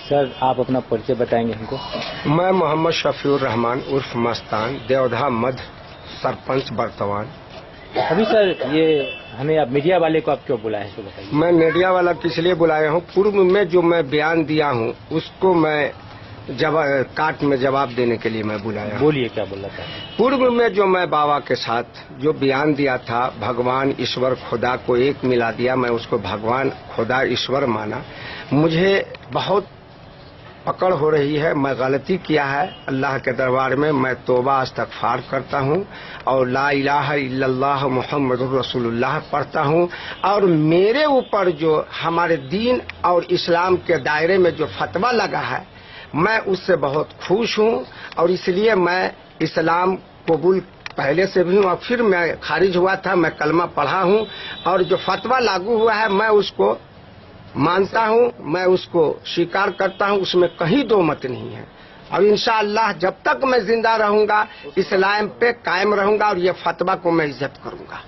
Sir आप अपना परिचय बताएंगे हमको? मैं मोहम्मद शफीउर रहमान उर्फ मस्तान, देवधा मध्य सरपंच वर्तमान। अभी सर ये हमें आप मीडिया वाले को आप क्यों बुलाए हैं, तो बताइए। मैं मीडिया वाला किस लिए बुलाया हूँ, पूर्व में जो मैं बयान दिया हूँ उसको मैं काट में जवाब देने के लिए मैं बुलाया। बोलिए क्या बोल रहा था। पूर्व में जो मैं बाबा के साथ जो बयान दिया था, भगवान ईश्वर खुदा को एक मिला दिया, मैं उसको भगवान खुदा ईश्वर माना। मुझे बहुत पकड़ हो रही है, मैं गलती किया है। अल्लाह के दरबार में मैं तौबा इस्तगफार करता हूँ और ला इलाहा इल्लल्लाह मुहम्मदुर रसूलुल्लाह पढ़ता हूँ। और मेरे ऊपर जो हमारे दीन और इस्लाम के दायरे में जो फतवा लगा है, मैं उससे बहुत खुश हूँ। और इसलिए मैं इस्लाम कबूल पहले से भी हूँ और फिर मैं खारिज हुआ था, मैं कलमा पढ़ा हूँ और जो फतवा लागू हुआ है मैं उसको मानता हूँ, मैं उसको स्वीकार करता हूँ, उसमें कहीं दो मत नहीं है। और इंशाअल्लाह जब तक मैं जिंदा रहूंगा इस्लाम पे कायम रहूंगा और ये फतवा को मैं इज्जत करूंगा।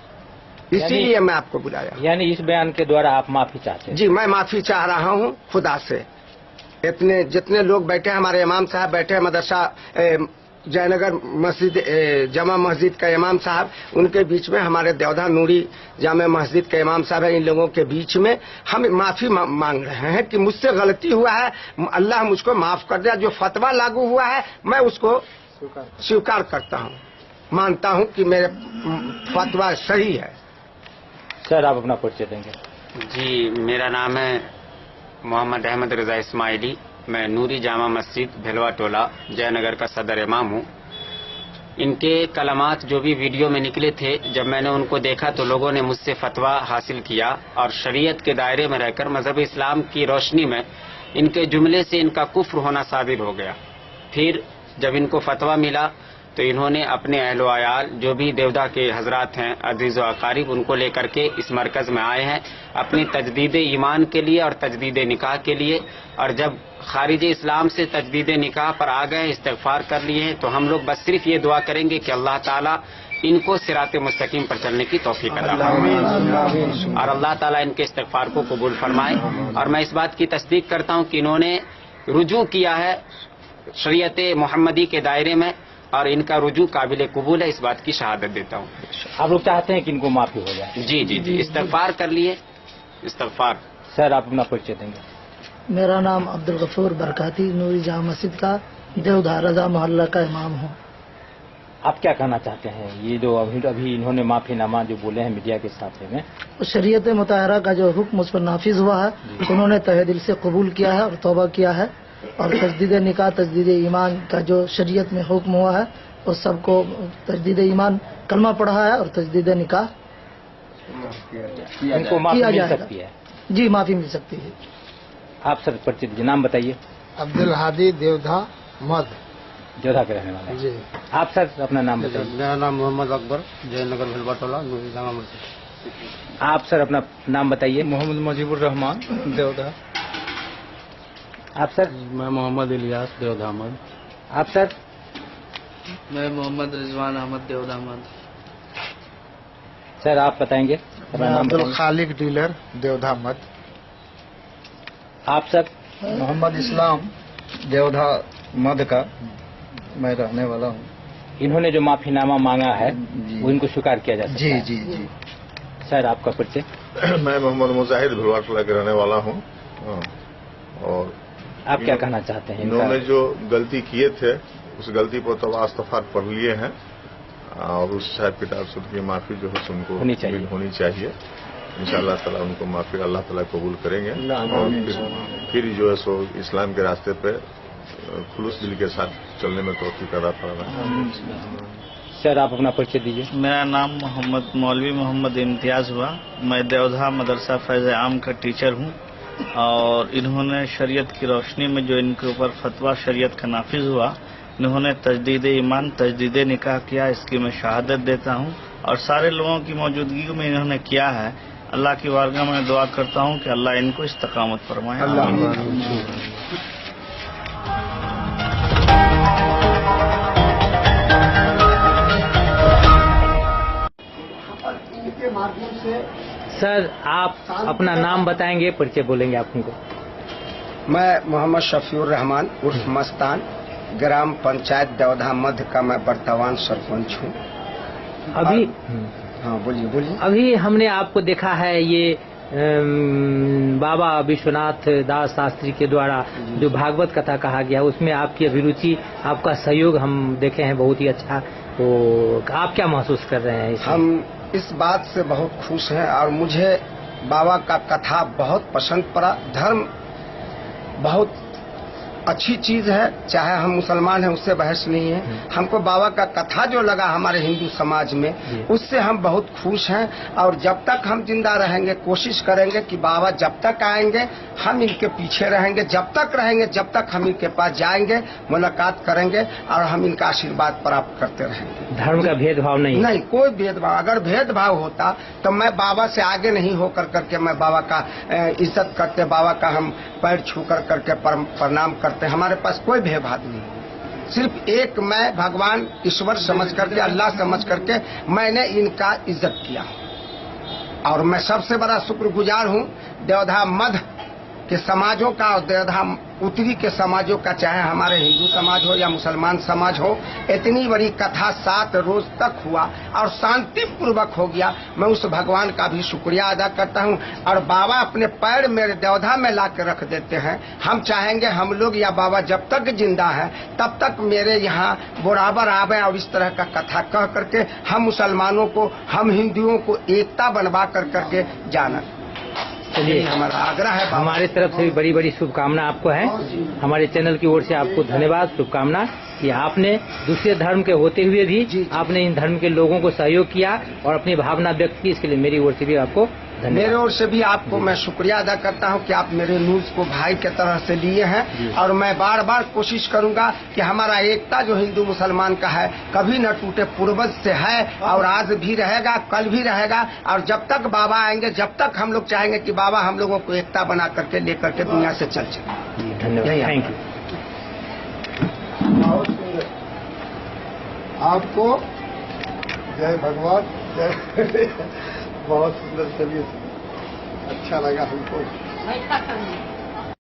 इसीलिए मैं आपको बुलाया। यानी इस बयान के द्वारा आप माफी चाहते हैं? जी, मैं माफी चाह रहा हूँ खुदा से। इतने जितने लोग बैठे, हमारे इमाम साहब बैठे, मदरसा जयनगर मस्जिद जमा मस्जिद का इमाम साहब, उनके बीच में हमारे देवधा नूरी जामा मस्जिद के इमाम साहब है, इन लोगों के बीच में हम माफी मांग रहे हैं कि मुझसे गलती हुआ है, अल्लाह मुझको माफ कर दिया। जो फतवा लागू हुआ है मैं उसको स्वीकार करता हूँ, मानता हूँ कि मेरे फतवा सही है। सर आप अपना परिचय देंगे? जी, मेरा नाम है मोहम्मद अहमद रजा इस्माइली। मैं नूरी जामा मस्जिद भेलवा टोला जयनगर का सदर इमाम हूँ। इनके कलमात जो भी वीडियो में निकले थे, जब मैंने उनको देखा तो लोगों ने मुझसे फतवा हासिल किया और शरीयत के दायरे में रहकर मजहब इस्लाम की रोशनी में इनके जुमले से इनका कुफ्र होना साबित हो गया। फिर जब इनको फतवा मिला तो इन्होंने अपने अहलो आयाल जो भी देवदा के हजरात हैं, अजीज व अकारिब, उनको लेकर के इस मरकज में आए हैं अपनी तजदीद ईमान के लिए और तजदीद निकाह के लिए। और जब खारिज इस्लाम से तजदीद निकाह पर आ गए, इस्तगफार कर लिए हैं, तो हम लोग बस सिर्फ ये दुआ करेंगे कि अल्लाह ताला इनको सिराते मुस्तकीम पर चलने की तौफीक अता फरमाए और अल्लाह ताला इनके इस्तगफार को कबूल फरमाए। और मैं इस बात की तस्दीक करता हूँ कि इन्होंने रुजू किया है शरीयत मोहम्मदी के दायरे में और इनका रुजू काबिल कबूल है, इस बात की शहादत देता हूँ। आप लोग चाहते हैं कि इनको माफी हो जाए? जी जी जी, इस्तगफार कर लिए, इस्तगफार। सर आप अपना परिचय देंगे? मेरा नाम अब्दुल गफूर बरकाती, नूरी जामा मस्जिद का देवधा रजा मोहल्ला का इमाम हूँ। आप क्या कहना चाहते हैं? ये जो अभी इन्होंने माफीनामा जो बोले हैं मीडिया के साथ में, शरीयत मुताहरा का जो हुक्म उस पर नाफिज हुआ है, उन्होंने तहे दिल से कबूल किया है और तौबा किया है। और तजदीद निकाह, तजदीद ईमान का जो शरीयत में हुक्म हुआ है उस सबको तजदीद ईमान कलमा पढ़ा है और तजदीद निकाह इनको माफी मिल सकती है? जी माफी मिल सकती है। आप सर परिचय दीजिए, नाम बताइए। अब्दुल हादी, देवधा मध्य, जोधा के रहने वाले जी। आप सर अपना नाम बताइए। मेरा नाम मोहम्मद अकबर, जयनगर भेलवा टोला, नूरी जामा मस्जिद। आप सर अपना नाम बताइए। मोहम्मद मुजीबुर रहमान, देवधा। आप सर? मैं मोहम्मद इलियास, देवधा मध्य। आप सर? मैं मोहम्मद रिजवान अहमद, देवधा मध्य। सर आप बताएंगे? मैं अब्दुल खालिक डीलर, देवधा मध्य। आप सर? मोहम्मद इस्लाम, देवधा मध्य का मैं रहने वाला हूँ। इन्होंने जो माफीनामा मांगा है वो इनको स्वीकार किया जा सकता जी है? जी जी। सर आपका परिचय? मैं मोहम्मद मुजाहिद भेलवा टोला के रहने वाला हूँ। और आप क्या कहना चाहते हैं? इन्होंने जो गलती किए थे उस गलती पर तो इस्तगफार पढ़ लिए हैं और उस साहिब किताब से उनकी माफी जो है उनको होनी चाहिए। इंशाअल्लाह ताला उनको माफी अल्लाह ताला कबूल करेंगे और फिर जो है सो इस्लाम के रास्ते पे खुलूस दिल के साथ चलने में तौफीक अता फरमाए। सर आप अपना परिचय दीजिए। मेरा नाम मोहम्मद मौलवी मोहम्मद इम्तियाज हुआ। मैं देवधा मदरसा फैज आम का टीचर हूँ और इन्होंने शरीयत की रोशनी में जो इनके ऊपर फतवा शरीयत का नाफिज हुआ, इन्होंने तजदीद ईमान, तजदीद निकाह किया, इसकी मैं शहादत देता हूँ और सारे लोगों की मौजूदगी में इन्होंने किया है। अल्लाह की वारगाह में दुआ करता हूँ कि अल्लाह इनको इस्तकामत फरमाए। सर आप अपना नाम बताएंगे, परिचय बोलेंगे आप उनको? मैं मोहम्मद शफीउर रहमान उर्फ मस्तान, ग्राम पंचायत देवधा मध्य का मैं वर्तमान सरपंच हूँ। अभी हाँ बोलिए। अभी हमने आपको देखा है ये बाबा विश्वनाथ दास शास्त्री के द्वारा जो भागवत कथा कहा गया, उसमें आपकी अभिरुचि, आपका सहयोग हम देखे हैं बहुत ही अच्छा। तो आप क्या महसूस कर रहे हैं इसमें? हम इस बात से बहुत खुश हैं और मुझे बाबा का कथा बहुत पसंद पड़ा। धर्म बहुत अच्छी चीज है, चाहे हम मुसलमान हैं उससे बहस नहीं है। हमको बाबा का कथा जो लगा हमारे हिंदू समाज में, उससे हम बहुत खुश हैं। और जब तक हम जिंदा रहेंगे कोशिश करेंगे कि बाबा जब तक आएंगे हम इनके पीछे रहेंगे, जब तक रहेंगे जब तक हम इनके पास जाएंगे, मुलाकात करेंगे और हम इनका आशीर्वाद प्राप्त करते रहेंगे। धर्म का भेदभाव नहीं, कोई भेदभाव। अगर भेदभाव होता तो मैं बाबा से आगे नहीं होकर करके मैं बाबा का इज्जत करते, बाबा का हम पैर छू कर करके प्रणाम करते। हमारे पास कोई भेदभाव नहीं, सिर्फ एक मैं भगवान ईश्वर समझ करके, अल्लाह समझ करके मैंने इनका इज्जत किया। और मैं सबसे बड़ा शुक्रगुजार हूँ देवधा मध्य के समाजों का और देवधा उत्तरी के समाजों का, चाहे हमारे हिंदू समाज हो या मुसलमान समाज हो। इतनी बड़ी कथा 7 रोज तक हुआ और शांति पूर्वक हो गया। मैं उस भगवान का भी शुक्रिया अदा करता हूँ। और बाबा अपने पैर मेरे देवधा में ला के रख देते हैं। हम चाहेंगे हम लोग या बाबा जब तक जिंदा है तब तक मेरे यहाँ बराबर आवे और इस तरह का कथा कह करके हम मुसलमानों को, हम हिंदुओं को एकता बनवा कर करके जाना। चलिए, हमारा आग्रह है। हमारे तरफ से भी बड़ी बड़ी शुभकामना आपको है। हमारे चैनल की ओर से आपको धन्यवाद, शुभकामना कि आपने दूसरे धर्म के होते हुए भी आपने इन धर्म के लोगों को सहयोग किया और अपनी भावना व्यक्त की। इसके लिए मेरी ओर से भी आपको धन्यवाद। मेरे ओर से भी आपको मैं शुक्रिया अदा करता हूं कि आप मेरे न्यूज को भाई के तरह से लिए हैं। और मैं बार बार कोशिश करूंगा कि हमारा एकता जो हिंदू मुसलमान का है कभी न टूटे, पूर्वज से है और आज भी रहेगा, कल भी रहेगा। और जब तक बाबा आएंगे, जब तक हम लोग चाहेंगे कि बाबा हम लोगों को एकता बना करके लेकर के दुनिया से चल चले। धन्यवाद, थैंक यू। आपको जय भगवान, जय। बहुत सुंदर, चलिए अच्छा लगा हमको।